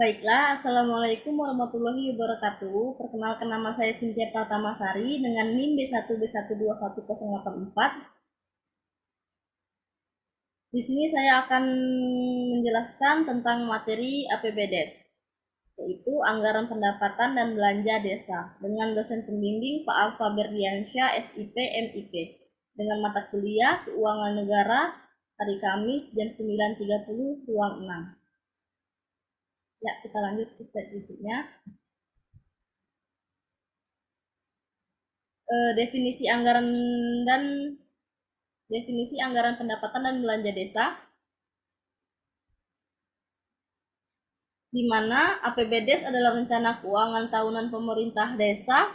Baiklah, Assalamualaikum warahmatullahi wabarakatuh. Perkenalkan, nama saya Cynthia Pratamasari dengan NIM B1B1211084. Di sini saya akan menjelaskan tentang materi APBDes, yaitu Anggaran Pendapatan dan Belanja Desa, dengan dosen pembimbing Pak Alfa Berdiansyah, SIP, MIP, dengan mata kuliah Keuangan Negara, hari Kamis jam 9.30, ruang 6. Ya, kita lanjut ke slide berikutnya. Definisi anggaran pendapatan dan belanja desa, di mana APBDes adalah rencana keuangan tahunan pemerintah desa,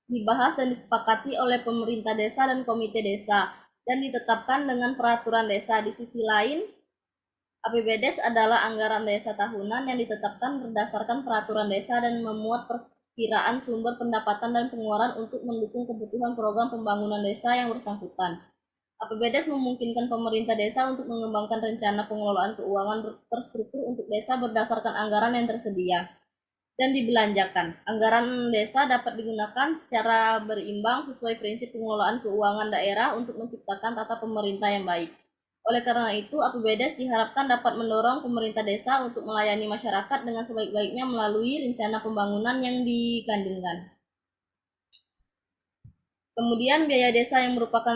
dibahas dan disepakati oleh pemerintah desa dan komite desa, dan ditetapkan dengan peraturan desa. Di sisi lain, APBDes adalah anggaran desa tahunan yang ditetapkan berdasarkan peraturan desa dan memuat perkiraan sumber pendapatan dan pengeluaran untuk mendukung kebutuhan program pembangunan desa yang bersangkutan. APBDes memungkinkan pemerintah desa untuk mengembangkan rencana pengelolaan keuangan terstruktur untuk desa berdasarkan anggaran yang tersedia dan dibelanjakan. Anggaran desa dapat digunakan secara berimbang sesuai prinsip pengelolaan keuangan daerah untuk menciptakan tata pemerintah yang baik. Oleh karena itu, APBDes diharapkan dapat mendorong pemerintah desa untuk melayani masyarakat dengan sebaik-baiknya melalui rencana pembangunan yang dikandungkan. Kemudian biaya desa yang merupakan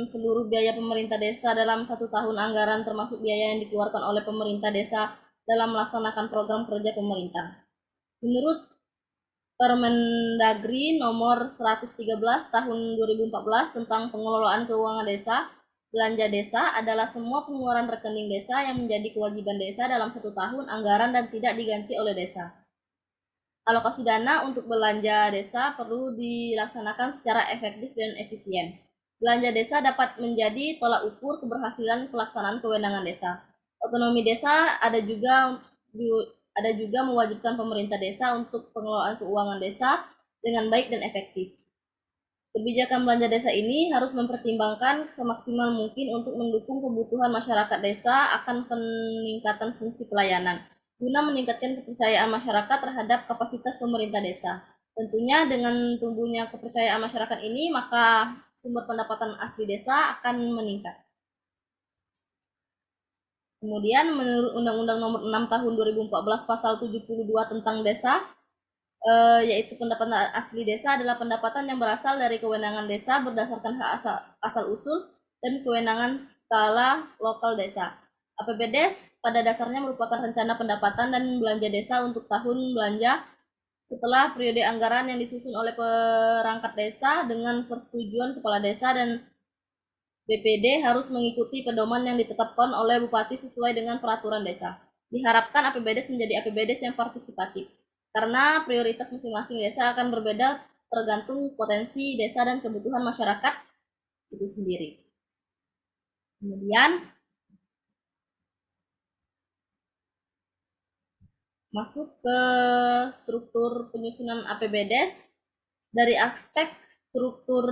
seluruh biaya pemerintah desa dalam satu tahun anggaran, termasuk biaya yang dikeluarkan oleh pemerintah desa dalam melaksanakan program kerja pemerintah. Menurut Permendagri nomor 113 tahun 2014 tentang pengelolaan keuangan desa, belanja desa adalah semua pengeluaran rekening desa yang menjadi kewajiban desa dalam satu tahun anggaran dan tidak diganti oleh desa. Alokasi dana untuk belanja desa perlu dilaksanakan secara efektif dan efisien. Belanja desa dapat menjadi tolak ukur keberhasilan pelaksanaan kewenangan desa. Otonomi desa ada juga mewajibkan pemerintah desa untuk pengelolaan keuangan desa dengan baik dan efektif. Kebijakan belanja desa ini harus mempertimbangkan semaksimal mungkin untuk mendukung kebutuhan masyarakat desa akan peningkatan fungsi pelayanan, guna meningkatkan kepercayaan masyarakat terhadap kapasitas pemerintah desa. Tentunya dengan tumbuhnya kepercayaan masyarakat ini, maka sumber pendapatan asli desa akan meningkat. Kemudian menurut Undang-Undang Nomor 6 Tahun 2014 Pasal 72 tentang Desa, yaitu pendapatan asli desa adalah pendapatan yang berasal dari kewenangan desa berdasarkan hak asal usul dan kewenangan skala lokal desa. APBDes pada dasarnya merupakan rencana pendapatan dan belanja desa untuk tahun belanja setelah periode anggaran yang disusun oleh perangkat desa dengan persetujuan kepala desa, dan BPD harus mengikuti pedoman yang ditetapkan oleh Bupati sesuai dengan peraturan desa. Diharapkan APBDes menjadi APBDes yang partisipatif, karena prioritas masing-masing desa akan berbeda tergantung potensi desa dan kebutuhan masyarakat itu sendiri. Kemudian masuk ke struktur penyusunan APBDes. Dari aspek struktur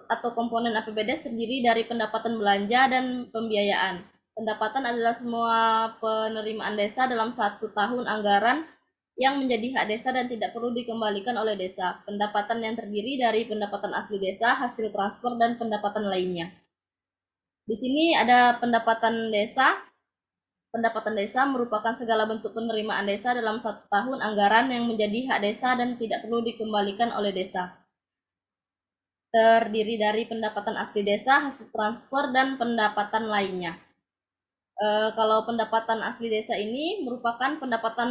atau komponen APBDes terdiri dari pendapatan belanja dan pembiayaan. Pendapatan adalah semua penerimaan desa dalam satu tahun anggaran yang menjadi hak desa dan tidak perlu dikembalikan oleh desa. Pendapatan yang terdiri dari pendapatan asli desa, hasil transfer, dan pendapatan lainnya. Di sini ada pendapatan desa. Pendapatan desa merupakan segala bentuk penerimaan desa dalam satu tahun anggaran yang menjadi hak desa dan tidak perlu dikembalikan oleh desa. Terdiri dari pendapatan asli desa, hasil transfer, dan pendapatan lainnya. Kalau pendapatan asli desa ini merupakan pendapatan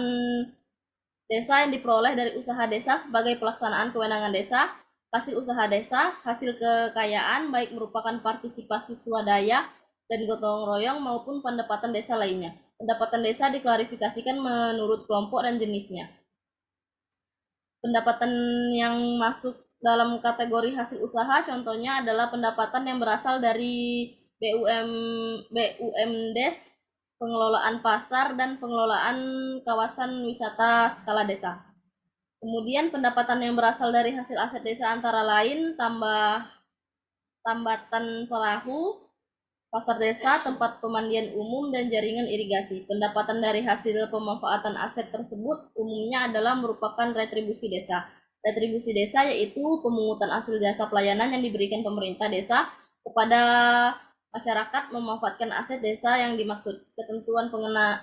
desa yang diperoleh dari usaha desa sebagai pelaksanaan kewenangan desa, hasil usaha desa, hasil kekayaan baik merupakan partisipasi swadaya dan gotong royong maupun pendapatan desa lainnya. Pendapatan desa diklarifikasikan menurut kelompok dan jenisnya. Pendapatan yang masuk dalam kategori hasil usaha contohnya adalah pendapatan yang berasal dari BUMDes, pengelolaan pasar, dan pengelolaan kawasan wisata skala desa. Kemudian pendapatan yang berasal dari hasil aset desa antara lain tambatan perahu, pasar desa, tempat pemandian umum, dan jaringan irigasi. Pendapatan dari hasil pemanfaatan aset tersebut umumnya adalah merupakan retribusi desa. Retribusi desa yaitu pemungutan hasil jasa pelayanan yang diberikan pemerintah desa kepada masyarakat memanfaatkan aset desa yang dimaksud. Ketentuan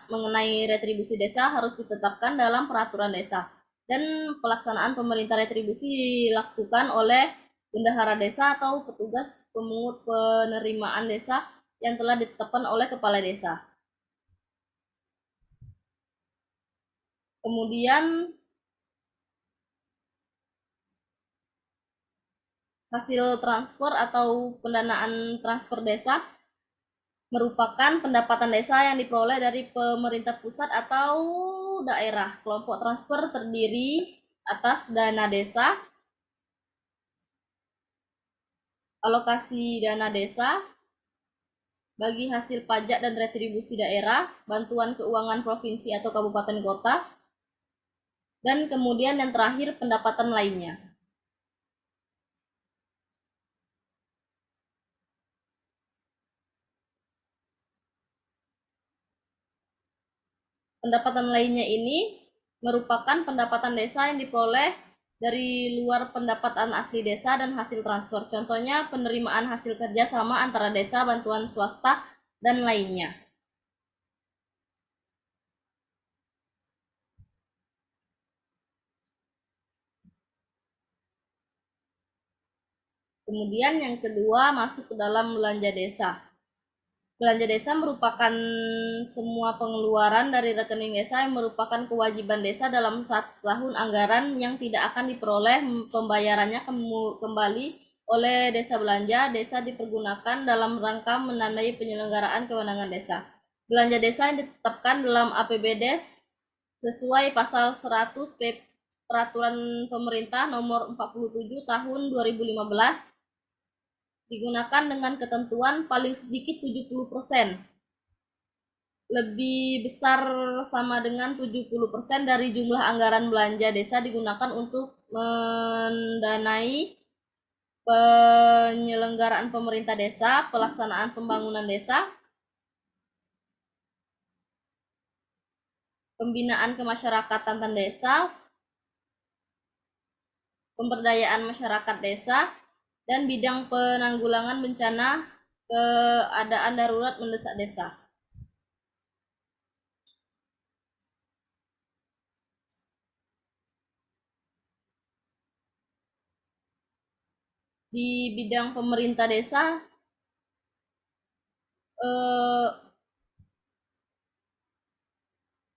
mengenai retribusi desa harus ditetapkan dalam peraturan desa. Dan pelaksanaan pemerintah retribusi dilakukan oleh bendahara desa atau petugas pemungut penerimaan desa yang telah ditetapkan oleh kepala desa. Kemudian hasil transfer atau pendanaan transfer desa merupakan pendapatan desa yang diperoleh dari pemerintah pusat atau daerah. Kelompok transfer terdiri atas dana desa, alokasi dana desa, bagi hasil pajak dan retribusi daerah, bantuan keuangan provinsi atau kabupaten kota, dan kemudian yang terakhir pendapatan lainnya. Pendapatan lainnya ini merupakan pendapatan desa yang diperoleh dari luar pendapatan asli desa dan hasil transfer. Contohnya penerimaan hasil kerjasama antara desa, bantuan swasta, dan lainnya. Kemudian yang kedua masuk ke dalam belanja desa. Belanja desa merupakan semua pengeluaran dari rekening desa yang merupakan kewajiban desa dalam 1 tahun anggaran yang tidak akan diperoleh pembayarannya kembali oleh desa belanja. Desa dipergunakan dalam rangka menandai penyelenggaraan kewenangan desa. Belanja desa yang ditetapkan dalam APBDes sesuai pasal 100 Peraturan Pemerintah Nomor 47 Tahun 2015 digunakan dengan ketentuan paling sedikit 70%. Lebih besar sama dengan 70% dari jumlah anggaran belanja desa digunakan untuk mendanai penyelenggaraan pemerintah desa, pelaksanaan pembangunan desa, pembinaan kemasyarakatan dan desa, pemberdayaan masyarakat desa, dan bidang penanggulangan bencana keadaan darurat mendesak desa. Di bidang pemerintah desa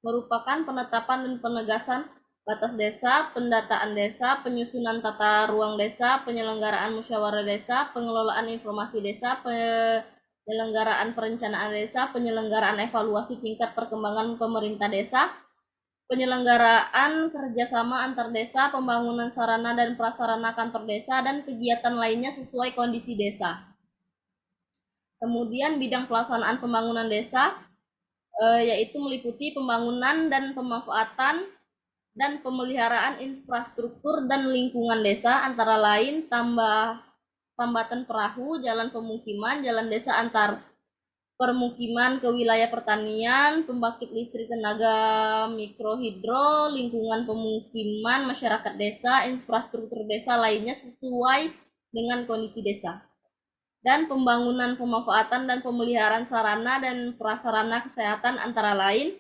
merupakan penetapan dan penegasan batas desa, pendataan desa, penyusunan tata ruang desa, penyelenggaraan musyawarah desa, pengelolaan informasi desa, penyelenggaraan perencanaan desa, penyelenggaraan evaluasi tingkat perkembangan pemerintah desa, penyelenggaraan kerjasama antar desa, pembangunan sarana dan prasarana kantor desa, dan kegiatan lainnya sesuai kondisi desa. Kemudian bidang pelaksanaan pembangunan desa yaitu meliputi pembangunan dan pemanfaatan dan pemeliharaan infrastruktur dan lingkungan desa, antara lain tambatan perahu, jalan pemukiman, jalan desa antar permukiman ke wilayah pertanian, pembangkit listrik tenaga mikrohidro, lingkungan pemukiman masyarakat desa, infrastruktur desa lainnya sesuai dengan kondisi desa, dan pembangunan, pemanfaatan, dan pemeliharaan sarana dan prasarana kesehatan, antara lain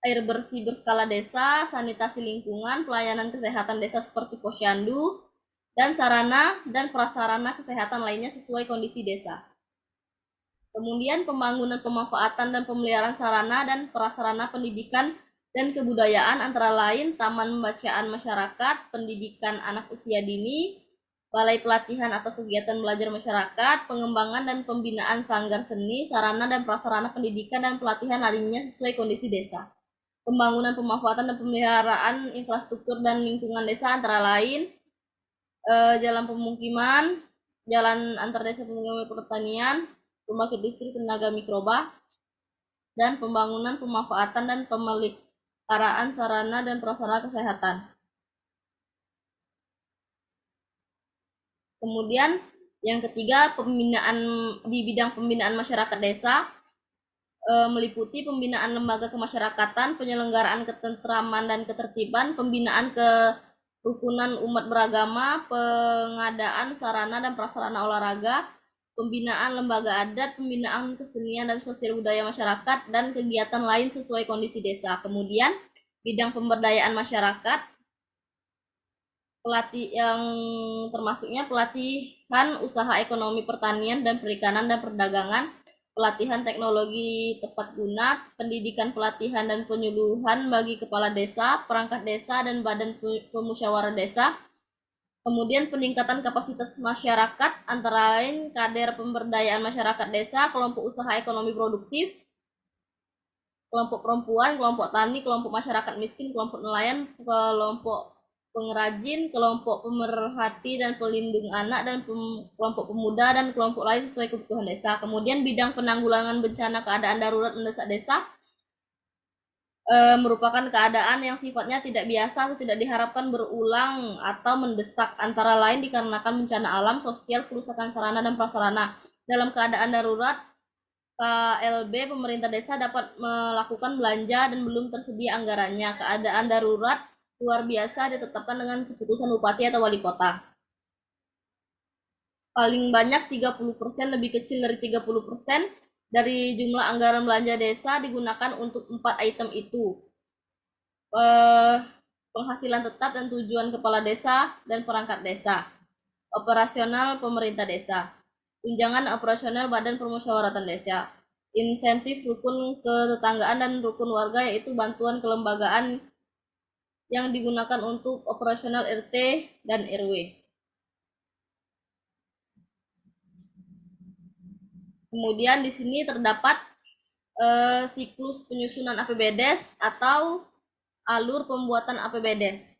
air bersih berskala desa, sanitasi lingkungan, pelayanan kesehatan desa seperti posyandu, dan sarana dan prasarana kesehatan lainnya sesuai kondisi desa. Kemudian pembangunan, pemanfaatan, dan pemeliharaan sarana dan prasarana pendidikan dan kebudayaan, antara lain taman bacaan masyarakat, pendidikan anak usia dini, balai pelatihan atau kegiatan belajar masyarakat, pengembangan dan pembinaan sanggar seni, sarana dan prasarana pendidikan dan pelatihan lainnya sesuai kondisi desa. Pembangunan, pemanfaatan, dan pemeliharaan infrastruktur dan lingkungan desa, antara lain jalan pemukiman, jalan antar desa pemukiman pertanian, pembangkit listrik tenaga mikroba, dan pembangunan, pemanfaatan, dan pemeliharaan sarana dan prasarana kesehatan. Kemudian Yang ketiga, pembinaan di bidang pembinaan masyarakat desa meliputi pembinaan lembaga kemasyarakatan, penyelenggaraan ketentraman dan ketertiban, pembinaan kerukunan umat beragama, pengadaan sarana dan prasarana olahraga, pembinaan lembaga adat, pembinaan kesenian dan sosial budaya masyarakat, dan kegiatan lain sesuai kondisi desa. Kemudian, bidang pemberdayaan masyarakat, pelatih yang termasuknya pelatihan usaha ekonomi pertanian dan perikanan dan perdagangan, pelatihan teknologi tepat guna, pendidikan pelatihan dan penyuluhan bagi kepala desa, perangkat desa dan badan pemusyawarah desa. Kemudian peningkatan kapasitas masyarakat antara lain kader pemberdayaan masyarakat desa, kelompok usaha ekonomi produktif, kelompok perempuan, kelompok tani, kelompok masyarakat miskin, kelompok nelayan, kelompok pengrajin, kelompok pemerhati dan pelindung anak, dan kelompok pemuda dan kelompok lain sesuai kebutuhan desa. Kemudian bidang penanggulangan bencana keadaan darurat mendesak desa merupakan keadaan yang sifatnya tidak biasa atau tidak diharapkan berulang atau mendesak, antara lain dikarenakan bencana alam, sosial, kerusakan sarana dan prasarana. Dalam keadaan darurat, KLB pemerintah desa dapat melakukan belanja dan belum tersedia anggarannya. Keadaan darurat luar biasa ditetapkan dengan keputusan bupati atau wali kota. Paling banyak 30%, lebih kecil dari 30% dari jumlah anggaran belanja desa digunakan untuk 4 item itu. Penghasilan tetap dan tujuan kepala desa dan perangkat desa. Operasional pemerintah desa. Tunjangan operasional badan permusyawaratan desa. Insentif rukun ketetanggaan dan rukun warga, yaitu bantuan kelembagaan yang digunakan untuk operasional RT dan RW. Kemudian di sini terdapat siklus penyusunan APBDes atau alur pembuatan APBDes,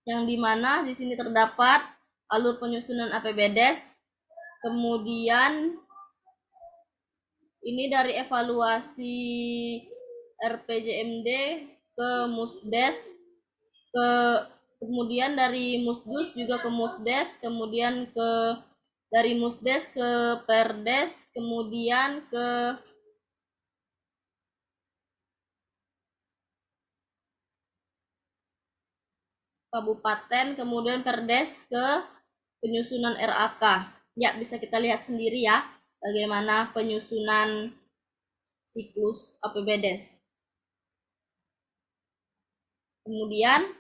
yang dimana di sini terdapat alur penyusunan APBDes. Kemudian ini dari evaluasi RPJMD ke Musdes, kemudian dari Musdus juga ke Musdes, kemudian dari Musdes ke Perdes, kemudian ke Kabupaten, kemudian Perdes ke penyusunan RAK. Ya, bisa kita lihat sendiri ya bagaimana penyusunan siklus APBDes. Kemudian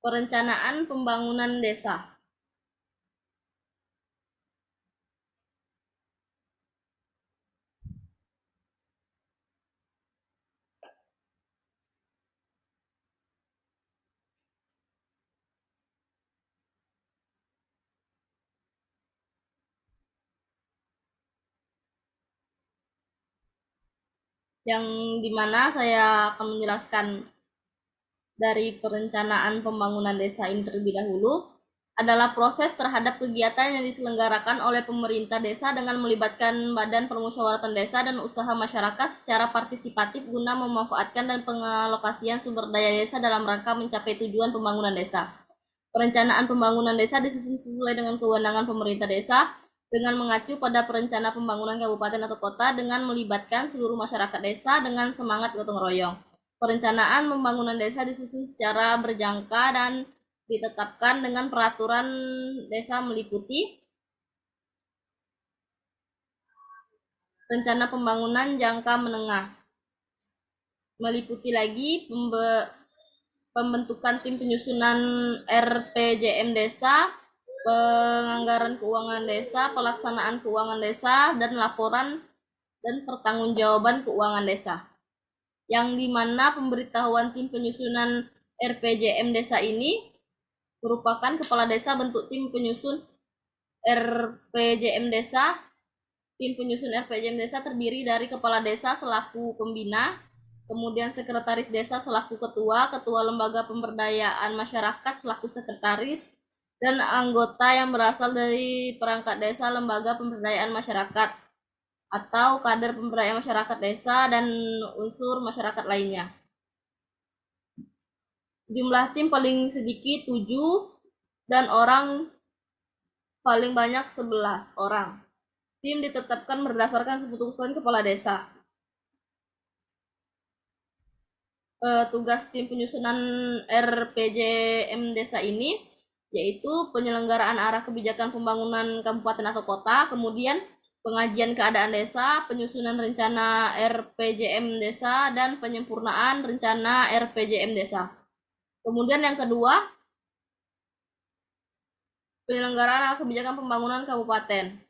perencanaan pembangunan desa. Yang dimana saya akan menjelaskan dari perencanaan pembangunan desa ini terlebih dahulu adalah proses terhadap kegiatan yang diselenggarakan oleh pemerintah desa dengan melibatkan badan permusyawaratan desa dan usaha masyarakat secara partisipatif guna memanfaatkan dan pengalokasian sumber daya desa dalam rangka mencapai tujuan pembangunan desa. Perencanaan pembangunan desa disusun sesuai dengan kewenangan pemerintah desa dengan mengacu pada perencana pembangunan kabupaten atau kota dengan melibatkan seluruh masyarakat desa dengan semangat gotong royong. Perencanaan pembangunan desa disusun secara berjangka dan ditetapkan dengan peraturan desa meliputi rencana pembangunan jangka menengah, meliputi lagi pembentukan tim penyusunan RPJM desa, penganggaran keuangan desa, pelaksanaan keuangan desa, dan laporan dan pertanggungjawaban keuangan desa. Yang dimana pemberitahuan tim penyusunan RPJM desa ini merupakan kepala desa bentuk tim penyusun RPJM desa. Tim penyusun RPJM desa terdiri dari kepala desa selaku pembina, kemudian sekretaris desa selaku ketua, ketua lembaga pemberdayaan masyarakat selaku sekretaris, dan anggota yang berasal dari perangkat desa lembaga pemberdayaan masyarakat atau kader pemberdayaan masyarakat desa dan unsur masyarakat lainnya. Jumlah tim paling sedikit 7 dan orang paling banyak 11 orang. Tim ditetapkan berdasarkan keputusan kepala desa. Tugas tim penyusunan RPJM desa ini yaitu penyelenggaraan arah kebijakan pembangunan kabupaten atau kota, kemudian pengajian keadaan desa, penyusunan rencana RPJM desa, dan penyempurnaan rencana RPJM desa. Kemudian yang kedua, penyelenggaraan arah kebijakan pembangunan kabupaten.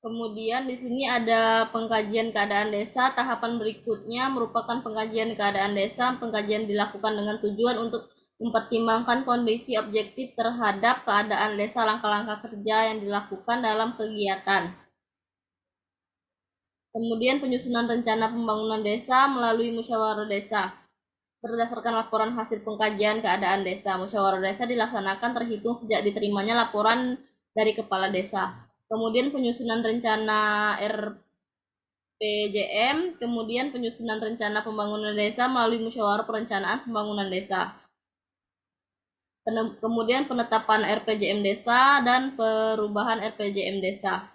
Kemudian di sini ada pengkajian keadaan desa. Tahapan berikutnya merupakan pengkajian keadaan desa. Pengkajian dilakukan dengan tujuan untuk mempertimbangkan kondisi objektif terhadap keadaan desa, langkah-langkah kerja yang dilakukan dalam kegiatan. Kemudian penyusunan rencana pembangunan desa melalui musyawarah desa. Berdasarkan laporan hasil pengkajian keadaan desa, musyawarah desa dilaksanakan terhitung sejak diterimanya laporan dari kepala desa. Kemudian penyusunan rencana RPJM, kemudian penyusunan rencana pembangunan desa melalui musyawarah perencanaan pembangunan desa. Kemudian penetapan RPJM desa dan perubahan RPJM desa.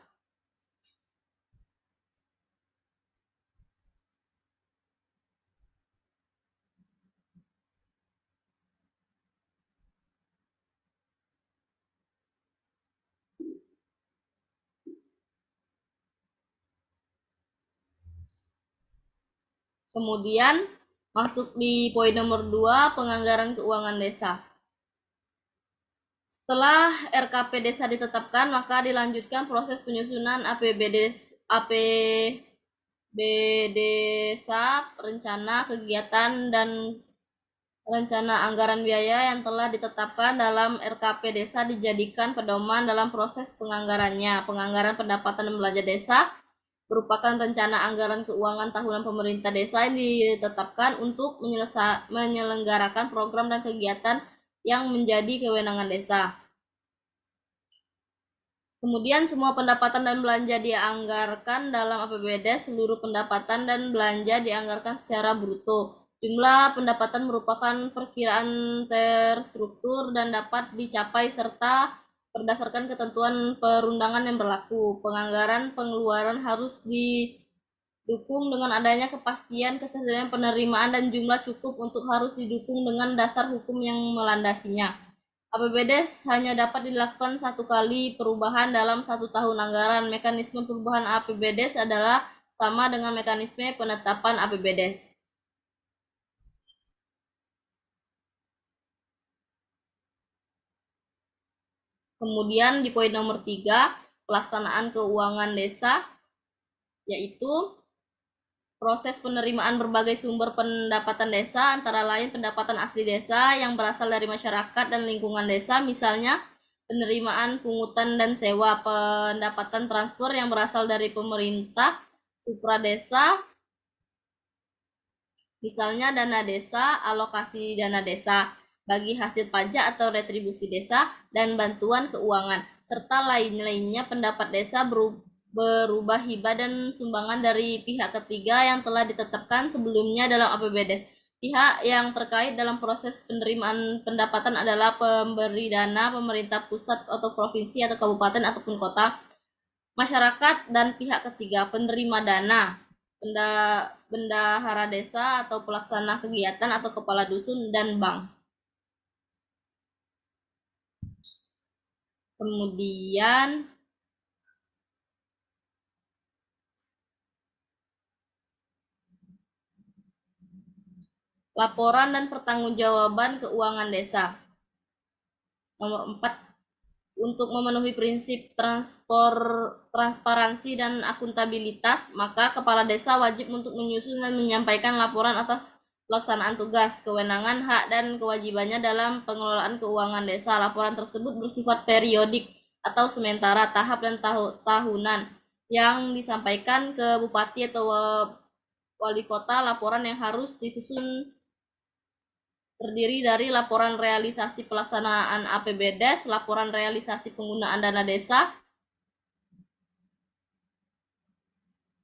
Kemudian masuk di poin nomor 2, penganggaran keuangan desa. Setelah RKP desa ditetapkan, maka dilanjutkan proses penyusunan APB desa, rencana kegiatan dan rencana anggaran biaya yang telah ditetapkan dalam RKP desa dijadikan pedoman dalam proses penganggarannya. Penganggaran pendapatan dan belanja desa merupakan rencana anggaran keuangan tahunan pemerintah desa yang ditetapkan untuk menyelenggarakan program dan kegiatan yang menjadi kewenangan desa. Kemudian semua pendapatan dan belanja dianggarkan dalam APBD. Seluruh pendapatan dan belanja dianggarkan secara bruto. Jumlah pendapatan merupakan perkiraan terstruktur dan dapat dicapai serta berdasarkan ketentuan perundangan yang berlaku. Penganggaran pengeluaran harus didukung dengan adanya kepastian ketersediaan penerimaan dan jumlah cukup untuk harus didukung dengan dasar hukum yang melandasinya. APBDes hanya dapat dilakukan satu kali perubahan dalam 1 tahun anggaran. Mekanisme perubahan APBDes adalah sama dengan mekanisme penetapan APBDes. Kemudian di poin nomor 3, pelaksanaan keuangan desa, yaitu proses penerimaan berbagai sumber pendapatan desa, antara lain pendapatan asli desa yang berasal dari masyarakat dan lingkungan desa, misalnya penerimaan pungutan dan sewa, pendapatan transfer yang berasal dari pemerintah, supradesa, misalnya dana desa, alokasi dana desa, bagi hasil pajak atau retribusi desa, dan bantuan keuangan, serta lain-lainnya pendapat desa berubah hibah dan sumbangan dari pihak ketiga yang telah ditetapkan sebelumnya dalam APBDes. Pihak yang terkait dalam proses penerimaan pendapatan adalah pemberi dana, pemerintah pusat atau provinsi atau kabupaten ataupun kota, masyarakat, dan pihak ketiga penerima dana, bendahara desa atau pelaksana kegiatan atau kepala dusun, dan bank. Kemudian laporan dan pertanggungjawaban keuangan desa. Nomor 4, untuk memenuhi prinsip transparansi dan akuntabilitas, maka kepala desa wajib untuk menyusun dan menyampaikan laporan atas pelaksanaan tugas, kewenangan, hak, dan kewajibannya dalam pengelolaan keuangan desa. Laporan tersebut bersifat periodik atau sementara, tahap, dan tahunan yang disampaikan ke bupati atau wali kota. Laporan yang harus disusun terdiri dari laporan realisasi pelaksanaan APBDes, laporan realisasi penggunaan dana desa,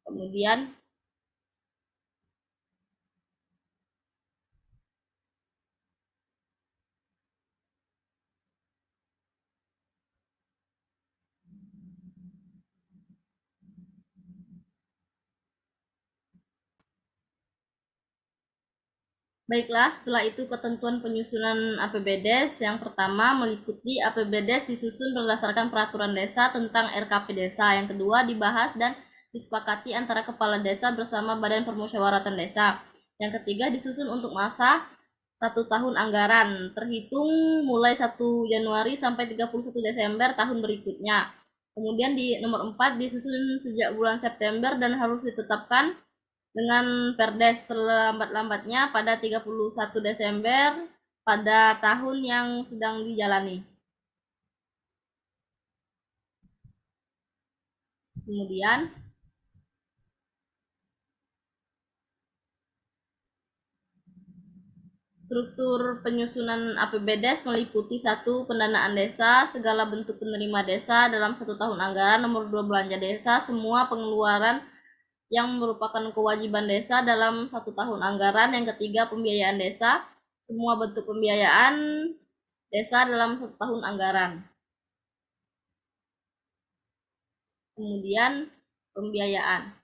kemudian baiklah, setelah itu ketentuan penyusunan APBDes. Yang pertama, meliputi APBDes disusun berdasarkan peraturan desa tentang RKP desa. Yang kedua, dibahas dan disepakati antara kepala desa bersama Badan Permusyawaratan Desa. Yang ketiga, disusun untuk masa 1 tahun anggaran, terhitung mulai 1 Januari sampai 31 Desember tahun berikutnya. Kemudian di nomor 4, disusun sejak bulan September dan harus ditetapkan dengan Perdes selambat-lambatnya pada 31 Desember pada tahun yang sedang dijalani. Kemudian struktur penyusunan APBDes meliputi 1. Pendanaan desa, segala bentuk penerima desa dalam 1 tahun anggaran. Nomor 2, belanja desa, semua pengeluaran yang merupakan kewajiban desa dalam 1 tahun anggaran. Yang ketiga, pembiayaan desa, semua bentuk pembiayaan desa dalam 1 tahun anggaran. Kemudian pembiayaan.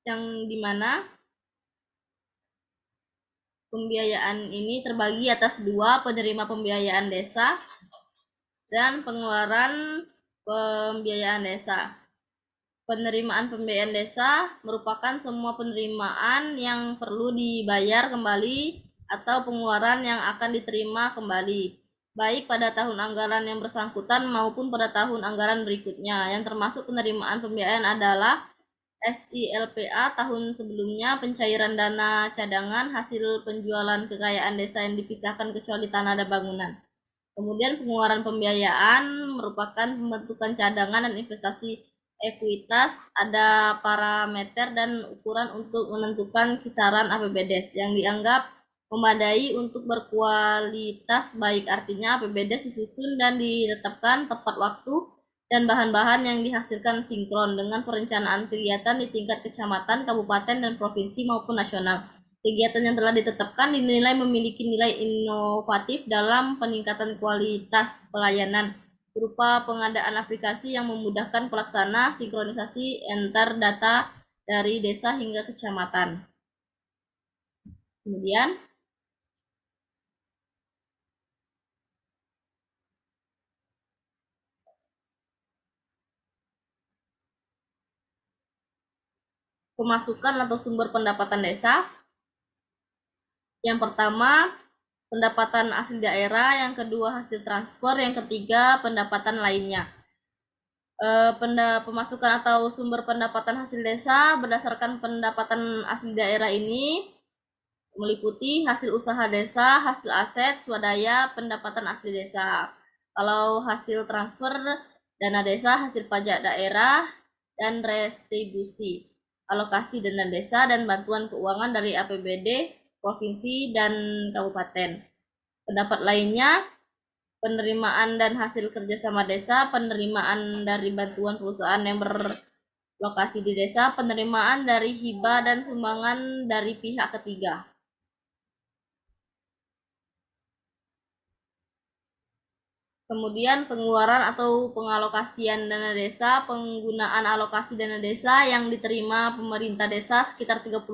Yang dimana pembiayaan ini terbagi atas 2, penerima pembiayaan desa dan pengeluaran pembiayaan desa. Penerimaan pembiayaan desa merupakan semua penerimaan yang perlu dibayar kembali atau pengeluaran yang akan diterima kembali, baik pada tahun anggaran yang bersangkutan maupun pada tahun anggaran berikutnya. Yang termasuk penerimaan pembiayaan adalah SILPA tahun sebelumnya, pencairan dana cadangan, hasil penjualan kekayaan desa yang dipisahkan kecuali tanah dan bangunan. Kemudian pengeluaran pembiayaan merupakan pembentukan cadangan dan investasi ekuitas. Ada parameter dan ukuran untuk menentukan kisaran APBDes yang dianggap memadai untuk berkualitas baik. Artinya APBDes disusun dan ditetapkan tepat waktu dan bahan-bahan yang dihasilkan sinkron dengan perencanaan kegiatan di tingkat kecamatan, kabupaten, dan provinsi maupun nasional. Kegiatan yang telah ditetapkan dinilai memiliki nilai inovatif dalam peningkatan kualitas pelayanan, berupa pengadaan aplikasi yang memudahkan pelaksana sinkronisasi antar data dari desa hingga kecamatan. Kemudian pemasukan atau sumber pendapatan desa. Yang pertama, pendapatan asli daerah, yang kedua hasil transfer, yang ketiga pendapatan lainnya. Pemasukan atau sumber pendapatan hasil desa berdasarkan pendapatan asli daerah ini meliputi hasil usaha desa, hasil aset, swadaya, pendapatan asli desa. Kalau hasil transfer dana desa, hasil pajak daerah, dan restribusi, alokasi dana desa, dan bantuan keuangan dari APBD provinsi dan kabupaten. Pendapat lainnya, penerimaan dan hasil kerjasama desa, penerimaan dari bantuan perusahaan yang berlokasi di desa, penerimaan dari hibah dan sumbangan dari pihak ketiga. Kemudian pengeluaran atau pengalokasian dana desa, penggunaan alokasi dana desa yang diterima pemerintah desa sekitar 30%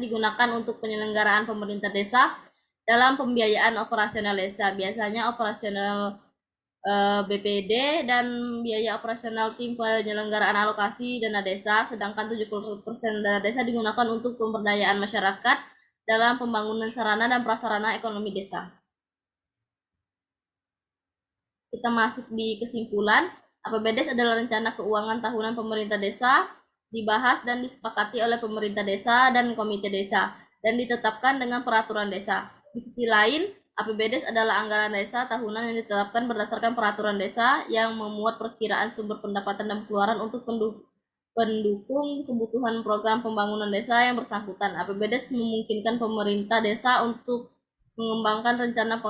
digunakan untuk penyelenggaraan pemerintah desa dalam pembiayaan operasional desa. Biasanya operasional BPD dan biaya operasional tim penyelenggaraan alokasi dana desa, sedangkan 70% dana desa digunakan untuk pemberdayaan masyarakat dalam pembangunan sarana dan prasarana ekonomi desa. Kita masuk di kesimpulan. APBDes adalah rencana keuangan tahunan pemerintah desa, dibahas dan disepakati oleh pemerintah desa dan komite desa, dan ditetapkan dengan peraturan desa. Di sisi lain, APBDes adalah anggaran desa tahunan yang ditetapkan berdasarkan peraturan desa yang memuat perkiraan sumber pendapatan dan pengeluaran untuk pendukung kebutuhan program pembangunan desa yang bersangkutan. APBDes memungkinkan pemerintah desa untuk mengembangkan rencana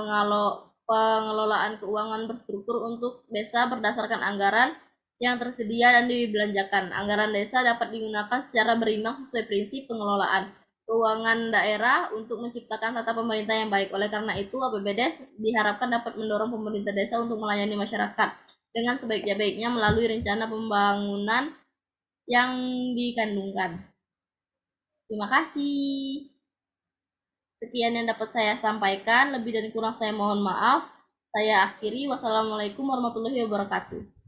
pengelolaan keuangan berstruktur untuk desa berdasarkan anggaran yang tersedia dan dibelanjakan. Anggaran desa dapat digunakan secara berimbang sesuai prinsip pengelolaan keuangan daerah untuk menciptakan tata pemerintah yang baik. Oleh karena itu, APBDes diharapkan dapat mendorong pemerintah desa untuk melayani masyarakat dengan sebaik-baiknya melalui rencana pembangunan yang dikandungkan. Terima kasih. Sekian yang dapat saya sampaikan, lebih dan kurang saya mohon maaf. Saya akhiri. Wassalamualaikum warahmatullahi wabarakatuh.